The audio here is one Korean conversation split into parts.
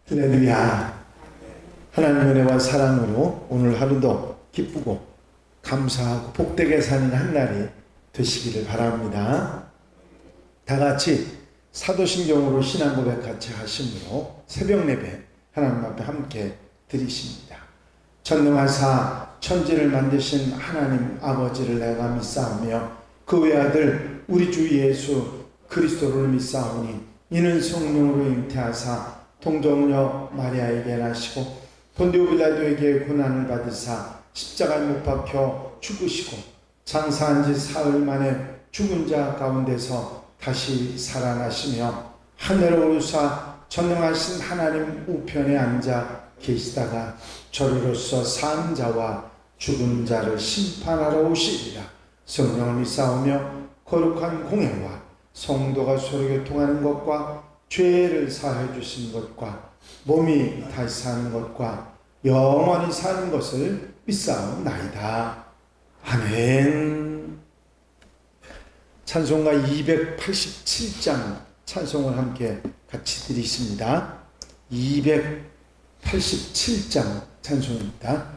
할렐루야. 하나님의 은혜와 사랑으로 오늘 하루도 기쁘고 감사하고 복되게 사는 한 날이 되시기를 바랍니다. 다 같이 사도신경으로 신앙 고백 같이 하심으로 새벽 예배 하나님 앞에 함께 드리십니다. 전능하사 천지를 만드신 하나님 아버지를 내가 믿사오며 그 외아들 우리 주 예수 그리스도를 믿사오니 이는 성령으로 잉태하사 동정녀 마리아에게 나시고 본디오 빌라도에게 고난을 받으사 십자가에 못 박혀 죽으시고 장사한 지 사흘 만에 죽은 자 가운데서 다시 살아나시며 하늘로 오르사 전능하신 하나님 우편에 앉아 계시다가 저리로서 산 자와 죽은 자를 심판하러 오시리라. 성령을 믿사오며 거룩한 공회와 성도가 서로 교통하는 것과 죄를 사해 주신 것과 몸이 다시 사는 것과 영원히 사는 것을 믿사옵나이다. 아멘. 찬송가 287장 찬송을 함께 같이 드리십니다. 287장 찬송입니다.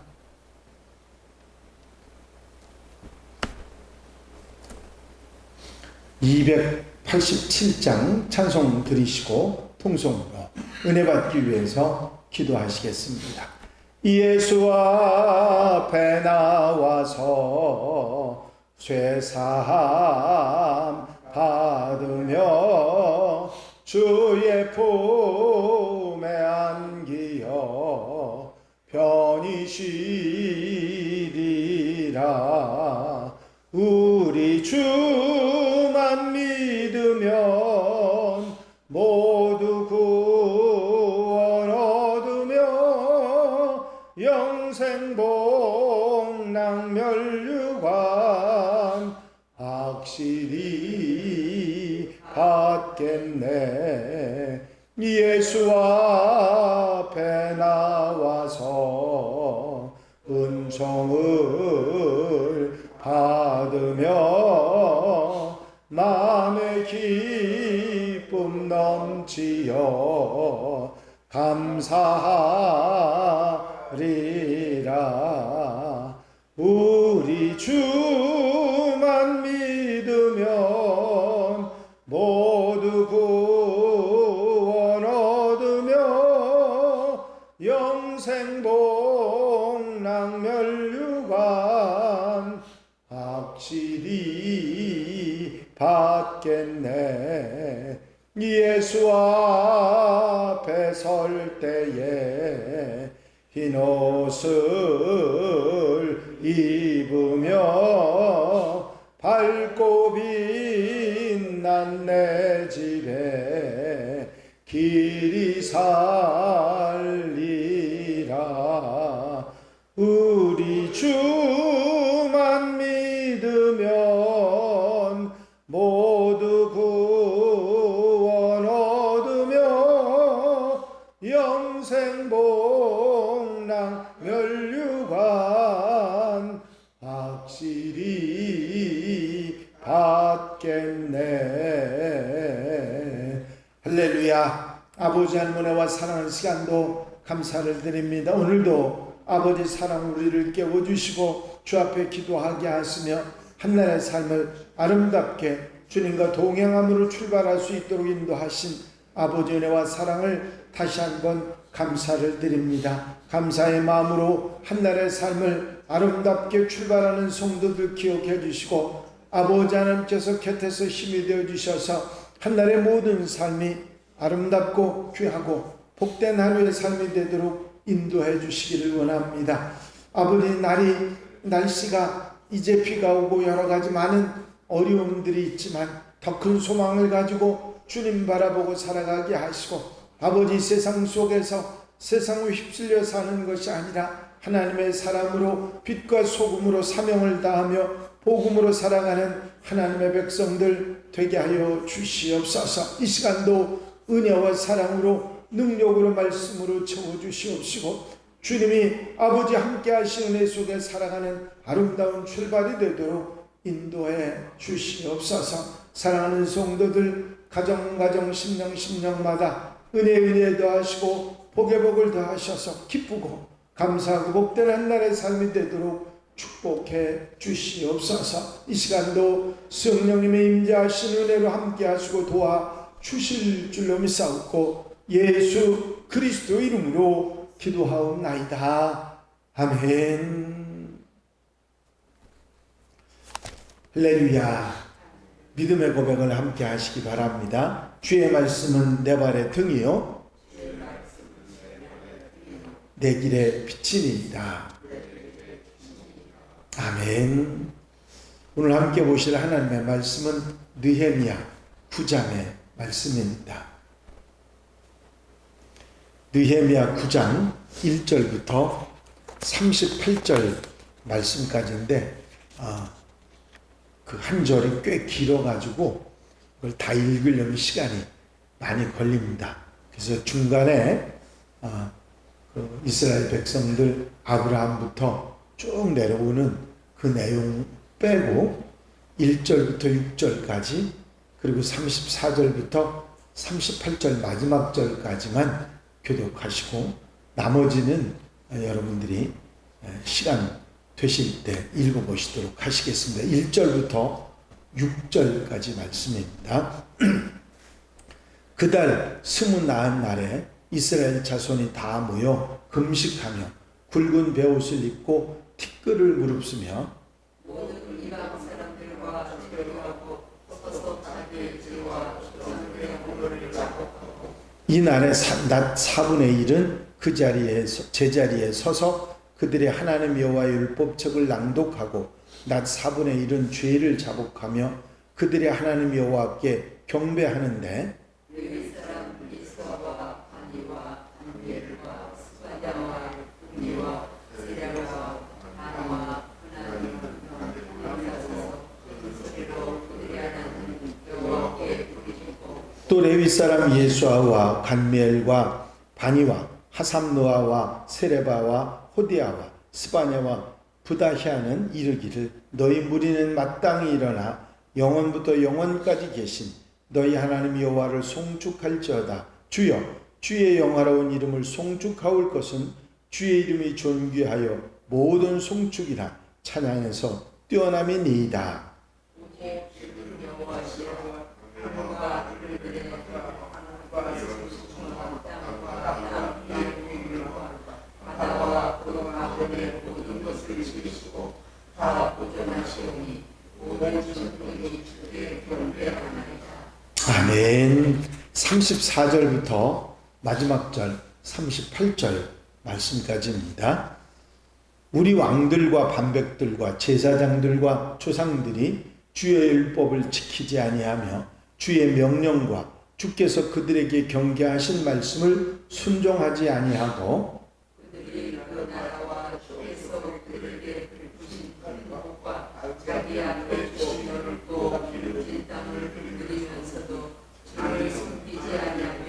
(287장) 찬송 드리시고 통성으로 은혜 받기 위해서 기도하시겠습니다. 예수 앞에 나와서 죄사함 받으며 주의 품에 안기어 편히 쉬리라. 우리 주만 믿으면 모두 구원 얻으며 영생 복락 멸류관 확실히 받겠네. 예수 앞에 나와서 은총을 받으며 마음의 기쁨 넘치어 감사하리라. 우리 주만 믿으면 모두 구원 얻으며 영생 복락 멸류관 확실히 받겠네. 예수 앞에 설 때에 흰 옷을 입으며 밝고 빛난 내 집에 길이 살리라. 우리 주만 믿으면 모두 구원 얻으며 영생 복락 멸류관 확실히 받겠네. 할렐루야. 아버지 하나님 은혜와 사랑하는 시간도 감사를 드립니다. 오늘도 아버지 사랑 우리를 깨워주시고 주 앞에 기도하게 하시며 한날의 삶을 아름답게 주님과 동행함으로 출발할 수 있도록 인도하신 아버지 은혜와 사랑을 다시 한번 감사를 드립니다. 감사의 마음으로 한날의 삶을 아름답게 출발하는 성도들 기억해 주시고 아버지 하나님께서 곁에서 힘이 되어 주셔서 한날의 모든 삶이 아름답고 귀하고 복된 하루의 삶이 되도록 인도해 주시기를 원합니다. 아버지 날씨가 이제 비가 오고 여러 가지 많은 어려움들이 있지만 더 큰 소망을 가지고 주님 바라보고 살아가게 하시고 아버지 세상 속에서 세상을 휩쓸려 사는 것이 아니라 하나님의 사람으로 빛과 소금으로 사명을 다하며 복음으로 살아가는 하나님의 백성들 되게 하여 주시옵소서. 이 시간도 은혜와 사랑으로 능력으로 말씀으로 채워주시옵시고 주님이 아버지 함께 하신 은혜 속에 살아가는 아름다운 출발이 되도록 인도해 주시옵소서. 사랑하는 성도들 가정 심령마다 은혜에 더하시고 복의 복을 더하셔서 기쁘고 감사하고 복된 한 날의 삶이 되도록 축복해 주시옵소서. 이 시간도 성령님의 임재하신 은혜로 함께 하시고 도와 주실 줄로 믿사옵고 예수 그리스도 이름으로 기도하옵나이다. 아멘. 할렐루야. 믿음의 고백을 함께 하시기 바랍니다. 주의 말씀은 내 발의 등이요 내 길의 빛이니이다. 아멘. 오늘 함께 보실 하나님의 말씀은 느헤미야 9장의 말씀입니다. 느헤미야 9장 1절부터 38절 말씀까지인데 그 한 절이 꽤 길어가지고 그걸 다 읽으려면 시간이 많이 걸립니다. 그래서 중간에 그 이스라엘 백성들 아브라함부터 쭉 내려오는 그 내용 빼고 1절부터 6절까지 그리고 34절부터 38절 마지막 절까지만 교독하시고 나머지는 여러분들이 시간 되실 때 읽어보시도록 하시겠습니다. 1절부터 6절까지 말씀입니다. 그달 29날에 이스라엘 자손이 다 모여 금식하며 굵은 베옷을 입고 티끌을 무릅쓰며 모든 이방 사람들과 제교하고 서서 자기의 죄와 조상들의 공로를 자복하고 이날의 낮 4분의 1은 그 자리에 제자리에 서서 그들의 하나님 여호와의 율법책을 낭독하고 낮 4분의 1은 죄를 자복하며 그들의 하나님 여호와께 경배하는데 레위 사람 이스와와 바니와 단비엘과 스바냐와 굽니와 세랴와 바나와 하나님 앞에서 큰 소리로 그들의 하나님 여호와께 부르짖고 또 레위 사람 예수아와 간미엘과 바니와 하삼노아와 세레바와 호디아와 스바냐와 부다히아는 이르기를 너희 무리는 마땅히 일어나 영원부터 영원까지 계신 너희 하나님 여호와를 송축할지어다. 주여 주의 영화로운 이름을 송축하올 것은 주의 이름이 존귀하여 모든 송축이나 찬양에서 뛰어남이니이다. 오직 주는 여호와시여 하늘과 들들의 하늘과 수수한 땅과 땅 위의 물과 바다와 그 가운데 모든 것을 지으시고 다 보존하시오니 모든 천국이 주께 경배하나이다. 아멘. 34절부터 마지막 절 38절 말씀까지입니다. 우리 왕들과 반백들과 제사장들과 조상들이 주의 율법을 지키지 아니하며 주의 명령과 주께서 그들에게 경계하신 말씀을 순종하지 아니하고 그들이 그 나라와 주께서 그들에게 베푸신 복과 자기 앞에 주신 또 기르신 땅을 누리면서도 주를 숨기지 아니하며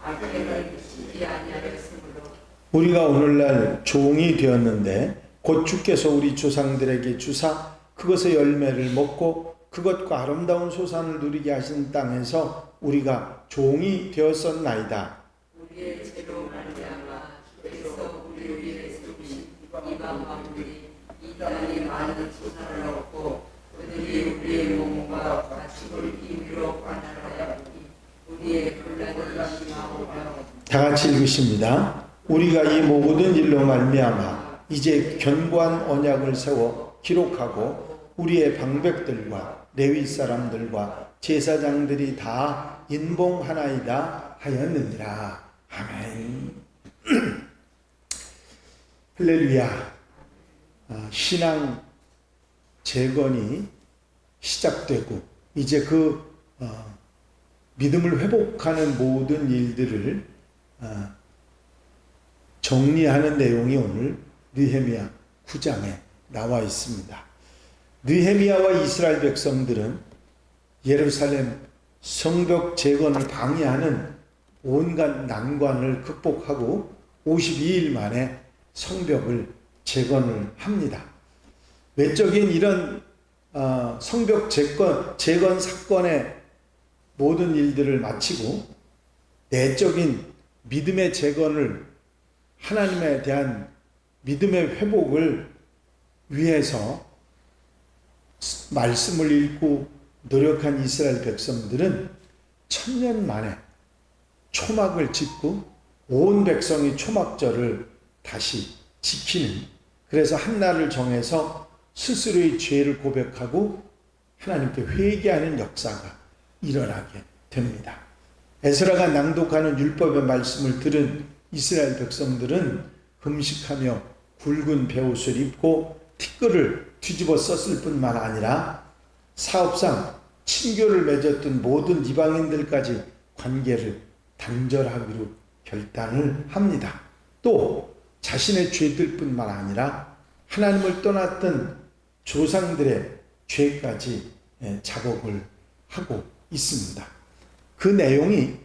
악행을 지지 아니하였으므로 우리가 오늘날 종이 되었는데 곧 주께서 우리 조상들에게 주사 그것의 열매를 먹고 그것과 아름다운 소산을 누리게 하신 땅에서 우리가 종이 되었었나이다. 우리의 죄로 말미암아 주께서 우리 위에 세우신 이방 왕들이 이 땅에 많은 소산을 얻고 그들이 우리의 몸과 가축을 임의로 관할하였으니 우리의 곤란이 심하오며 다 같이 읽으십니다. 우리가 이 모든 일로 말미암아 이제 견고한 언약을 세워 기록하고 우리의 방백들과 레위 사람들과 제사장들이 다 인봉하나이다 하였느니라. 아멘. 할렐루야. 신앙 재건이 시작되고 이제 그 믿음을 회복하는 모든 일들을 정리하는 내용이 오늘 느헤미야 9장에 나와 있습니다. 느헤미야와 이스라엘 백성들은 예루살렘 성벽 재건을 방해하는 온갖 난관을 극복하고 52일 만에 성벽을 재건을 합니다. 외적인 이런 성벽 재건 사건의 모든 일들을 마치고 내적인 믿음의 재건을 하나님에 대한 믿음의 회복을 위해서 말씀을 읽고 노력한 이스라엘 백성들은 1000년 만에 초막을 짓고 온 백성이 초막절을 다시 지키는, 그래서 한 날을 정해서 스스로의 죄를 고백하고 하나님께 회개하는 역사가 일어나게 됩니다. 에스라가 낭독하는 율법의 말씀을 들은 이스라엘 백성들은 금식하며 굵은 베옷을 입고 티끌을 뒤집어 썼을 뿐만 아니라 사업상 친교를 맺었던 모든 이방인들까지 관계를 단절하기로 결단을 합니다. 또 자신의 죄들뿐만 아니라 하나님을 떠났던 조상들의 죄까지 자복을 하고 있습니다. 그 내용이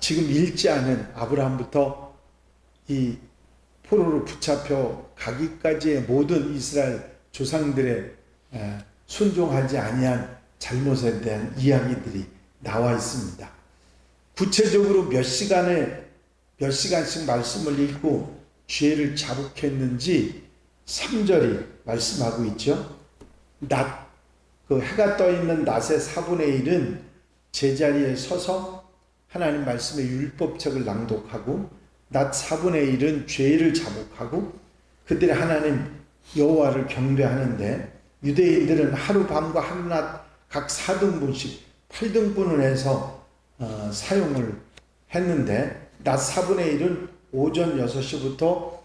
지금 읽지 않은 아브라함부터 이 포로로 붙잡혀 가기까지의 모든 이스라엘 조상들의 순종하지 아니한 잘못에 대한 이야기들이 나와 있습니다. 구체적으로 몇 시간씩 말씀을 읽고 죄를 자복했는지 3절이 말씀하고 있죠. 그 해가 떠 있는 낮의 4분의 1은 제자리에 서서 하나님 말씀의 율법책을 낭독하고 낮 4분의 1은 죄를 자복하고 그들의 하나님 여호와를 경배하는데, 유대인들은 하루밤과 하루낮 각 4등분씩 8등분을 해서 사용을 했는데, 낮 4분의 1은 오전 6시부터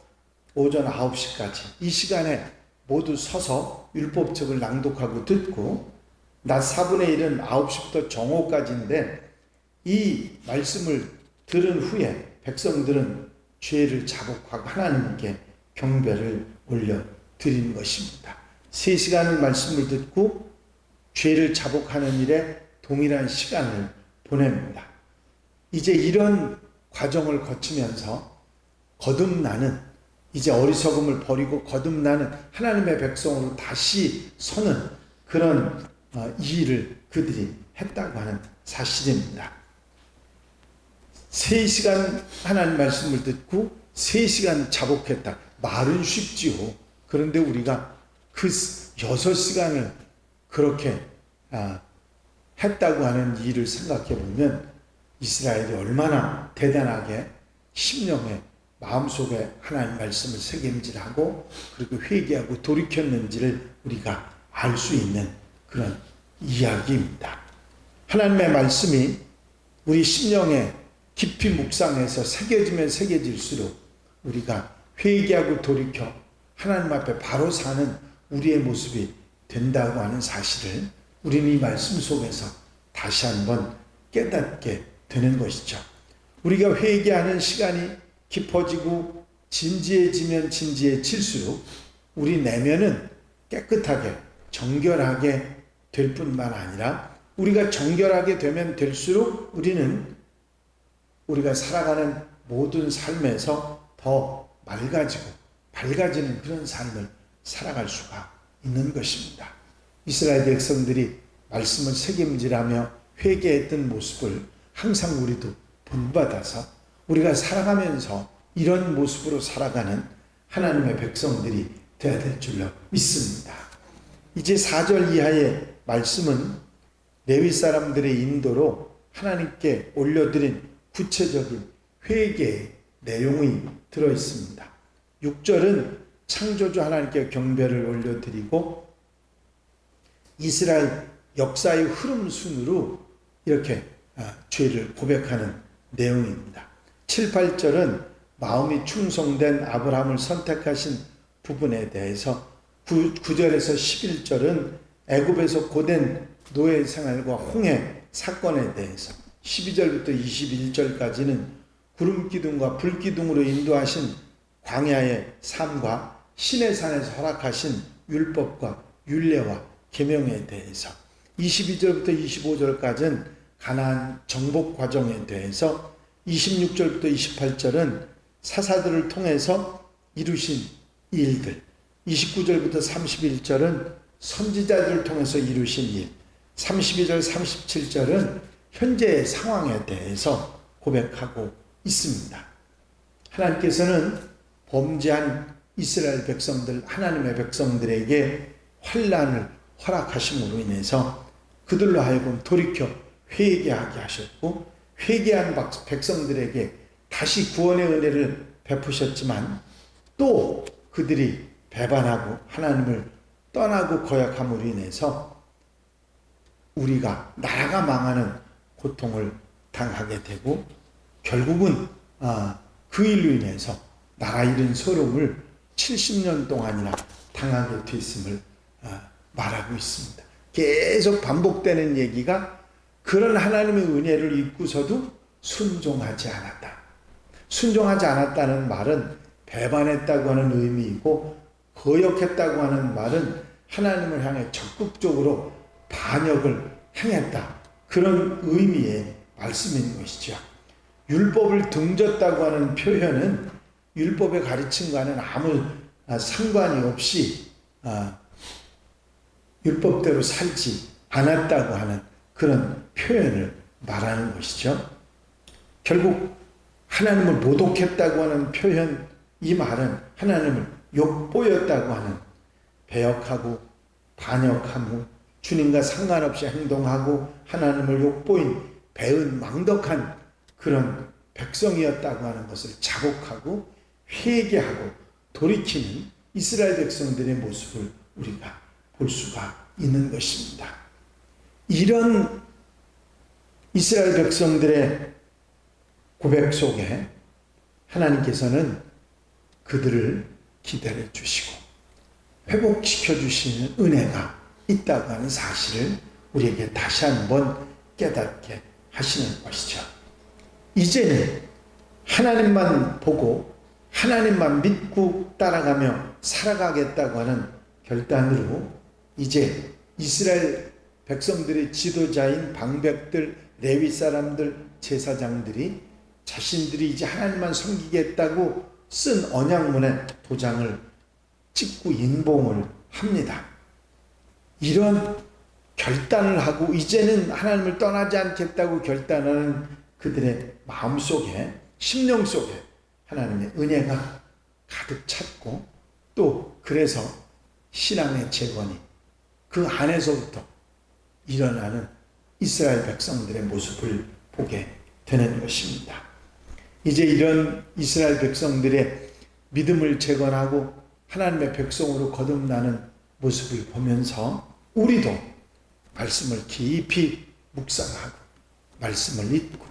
오전 9시까지 이 시간에 모두 서서 율법책을 낭독하고 듣고, 낮 4분의 1은 9시부터 정오까지인데, 이 말씀을 들은 후에 백성들은 죄를 자복하고 하나님께 경배를 올려드린 것입니다. 3시간을 말씀을 듣고 죄를 자복하는 일에 동일한 시간을 보냅니다. 이제 이런 과정을 거치면서 거듭나는, 이제 어리석음을 버리고 거듭나는 하나님의 백성으로 다시 서는 그런 일을 그들이 했다고 하는 사실입니다. 3시간 하나님 말씀을 듣고 3시간 자복했다. 말은 쉽지요. 그런데 우리가 그 6시간을 그렇게 했다고 하는 일을 생각해 보면 이스라엘이 얼마나 대단하게 심령에 마음속에 하나님 말씀을 새김질하고 그리고 회개하고 돌이켰는지를 우리가 알 수 있는 그런 이야기입니다. 하나님의 말씀이 우리 심령에 깊이 묵상해서 새겨지면 새겨질수록 우리가 회개하고 돌이켜 하나님 앞에 바로 사는 우리의 모습이 된다고 하는 사실을 우리는 이 말씀 속에서 다시 한번 깨닫게 되는 것이죠. 우리가 회개하는 시간이 깊어지고 진지해지면 진지해질수록 우리 내면은 깨끗하게 정결하게 될 뿐만 아니라, 우리가 정결하게 되면 될수록 우리는 우리가 살아가는 모든 삶에서 더 맑아지고 밝아지는 그런 삶을 살아갈 수가 있는 것입니다. 이스라엘 백성들이 말씀을 새김질하며 회개했던 모습을 항상 우리도 본받아서 우리가 살아가면서 이런 모습으로 살아가는 하나님의 백성들이 되어야 될 줄로 믿습니다. 이제 4절 이하의 말씀은 레위 사람들의 인도로 하나님께 올려드린 구체적인 회개의 내용이 들어있습니다. 6절은 창조주 하나님께 경배를 올려드리고 이스라엘 역사의 흐름 순으로 이렇게 죄를 고백하는 내용입니다. 7, 8절은 마음이 충성된 아브라함을 선택하신 부분에 대해서, 9절에서 11절은 애굽에서 고된 노예 생활과 홍해 사건에 대해서, 12절부터 21절까지는 구름 기둥과 불 기둥으로 인도하신 광야의 삶과 시내산에서 허락하신 율법과 율례와 계명에 대해서, 22절부터 25절까지는 가나안 정복 과정에 대해서, 26절부터 28절은 사사들을 통해서 이루신 일들, 29절부터 31절은 선지자들을 통해서 이루신 일, 32절 37절은 현재의 상황에 대해서 고백하고 있습니다. 하나님께서는 범죄한 이스라엘 백성들, 하나님의 백성들에게 환난을 허락하심으로 인해서 그들로 하여금 돌이켜 회개하게 하셨고, 회개한 백성들에게 다시 구원의 은혜를 베푸셨지만, 또 그들이 배반하고 하나님을 떠나고 거역함으로 인해서 우리가 나라가 망하는 고통을 당하게 되고, 결국은 그 일로 인해서 나라 잃은 서름을 70년 동안이나 당하게 됐음을 말하고 있습니다. 계속 반복되는 얘기가 그런 하나님의 은혜를 잊고서도 순종하지 않았다. 순종하지 않았다는 말은 배반했다고 하는 의미이고, 거역했다고 하는 말은 하나님을 향해 적극적으로 반역을 행했다, 그런 의미의 말씀인 것이죠. 율법을 등졌다고 하는 표현은 율법의 가르침과는 아무 상관이 없이 율법대로 살지 않았다고 하는 그런 표현을 말하는 것이죠. 결국 하나님을 모독했다고 하는 표현, 이 말은 하나님을 욕보였다고 하는, 배역하고 반역하고 주님과 상관없이 행동하고 하나님을 욕보인 배은망덕한 그런 백성이었다고 하는 것을 자복하고 회개하고 돌이키는 이스라엘 백성들의 모습을 우리가 볼 수가 있는 것입니다. 이런 이스라엘 백성들의 고백 속에 하나님께서는 그들을 기다려 주시고 회복시켜 주시는 은혜가 있다고 하는 사실을 우리에게 다시 한번 깨닫게 하시는 것이죠. 이제는 하나님만 보고 하나님만 믿고 따라가며 살아가겠다고 하는 결단으로 이제 이스라엘 백성들의 지도자인 방백들, 레위 사람들, 제사장들이 자신들이 이제 하나님만 섬기겠다고 쓴 언약문에 도장을 찍고 인봉을 합니다. 이런 결단을 하고 이제는 하나님을 떠나지 않겠다고 결단하는 그들의 마음속에, 심령 속에 하나님의 은혜가 가득 찼고, 또 그래서 신앙의 재건이 그 안에서부터 일어나는 이스라엘 백성들의 모습을 보게 되는 것입니다. 이제 이런 이스라엘 백성들의 믿음을 재건하고 하나님의 백성으로 거듭나는 모습을 보면서 우리도 말씀을 깊이 묵상하고 말씀을 읽고,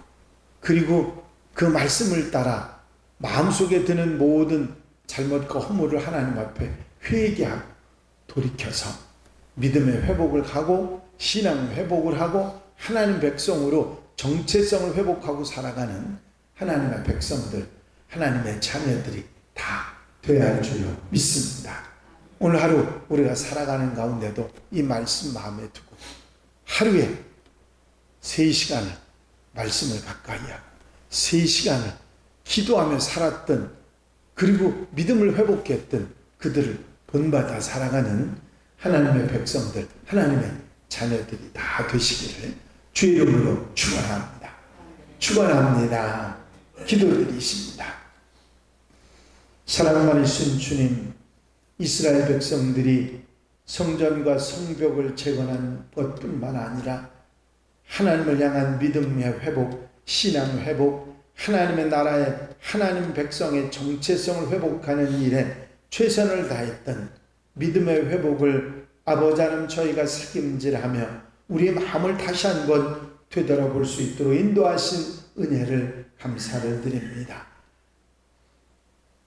그리고 그 말씀을 따라 마음속에 드는 모든 잘못과 허물을 하나님 앞에 회개하고 돌이켜서 믿음의 회복을 하고 신앙 회복을 하고 하나님 백성으로 정체성을 회복하고 살아가는 하나님의 백성들, 하나님의 자녀들이 다 되어야 할 줄로 믿습니다. 오늘 하루 우리가 살아가는 가운데도 이 말씀 마음에 두고 하루에 3시간을 말씀을 가까이 하고 3시간을 기도하며 살았던, 그리고 믿음을 회복했던 그들을 본받아 살아가는 하나님의 백성들, 하나님의 자녀들이 다 되시기를 주의 이름으로 축원합니다. 축원합니다. 기도드리십니다. 사랑 많으신 주님, 이스라엘 백성들이 성전과 성벽을 재건한 것뿐만 아니라 하나님을 향한 믿음의 회복, 신앙 회복, 하나님의 나라의 하나님 백성의 정체성을 회복하는 일에 최선을 다했던 믿음의 회복을 아버지 하나님 저희가 책임질하며 우리의 마음을 다시 한번 되돌아볼 수 있도록 인도하신 은혜를 감사를 드립니다.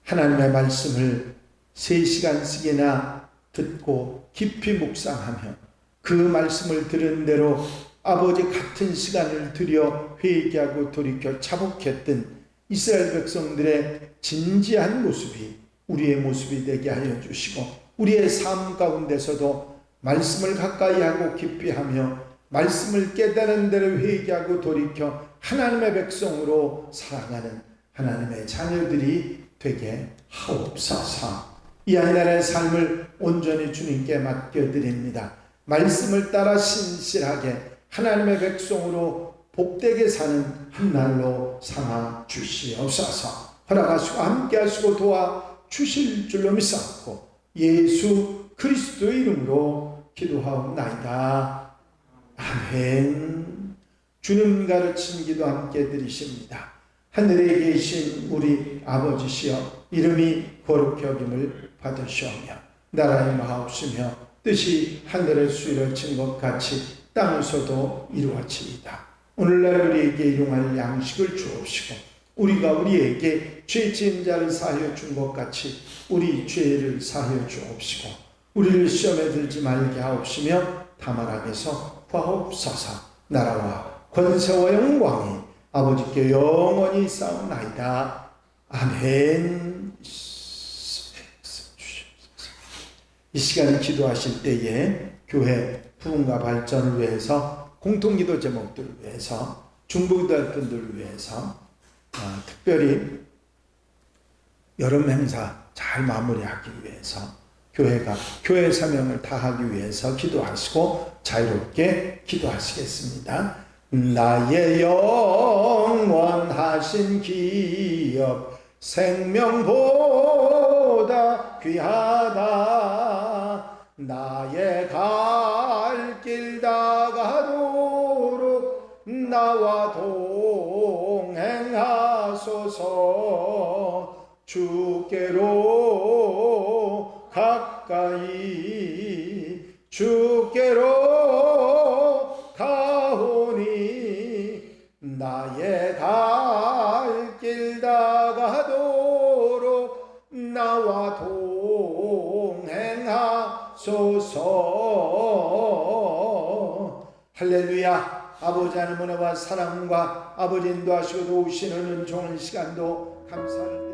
하나님의 말씀을 3시간씩이나 듣고 깊이 묵상하며 그 말씀을 들은 대로 아버지 같은 시간을 들여 회개하고 돌이켜 자복했던 이스라엘 백성들의 진지한 모습이 우리의 모습이 되게 하여 주시고, 우리의 삶 가운데서도 말씀을 가까이 하고 깊이 하며 말씀을 깨달은 대로 회개하고 돌이켜 하나님의 백성으로 살아가는 하나님의 자녀들이 되게 하옵소서. 이 한 날의 삶을 온전히 주님께 맡겨드립니다. 말씀을 따라 신실하게 하나님의 백성으로 복되게 사는 한 날로 삼아 주시옵소서. 허락하시고 함께 하시고 도와주실 줄로 믿사옵고 예수 그리스도의 이름으로 기도하옵나이다. 아멘. 주님 가르친 기도 함께 드리십니다. 하늘에 계신 우리 아버지시여 이름이 거룩히 여김을 받으시오며 나라의 마옵시며 뜻이 하늘에서 이루어진 것 같이 땅에서도 이루어지이다. 오늘날 우리에게 일용할 양식을 주옵시고 우리가 우리에게 죄 지은 자를 사하여 준 것 같이 우리 죄를 사하여 주옵시고 우리를 시험에 들지 말게 하옵시며 다만 악에서 구하옵소서. 나라와 권세와 영광이 아버지께 영원히 싸우나이다. 아멘. 이 시간에 기도하실 때에 교회 부흥과 발전을 위해서 공통기도 제목들을 위해서 중보기도할 분들을 위해서 특별히 여름 행사 잘 마무리하기 위해서 교회가 교회 사명을 다하기 위해서 기도하시고 자유롭게 기도하시겠습니다. 나의 영원하신 기업 생명보다 귀하다. 나의 갈 길 다가도록 나와 동행하소서. 주께로 가까이 주께로 가오니 나의 갈 길 다가도록 나와 동행하소서. 할렐루야. 아버지 하나님의 은혜와 사랑과 아버지 인도하시고 도우시는 은총의 시간도 감사를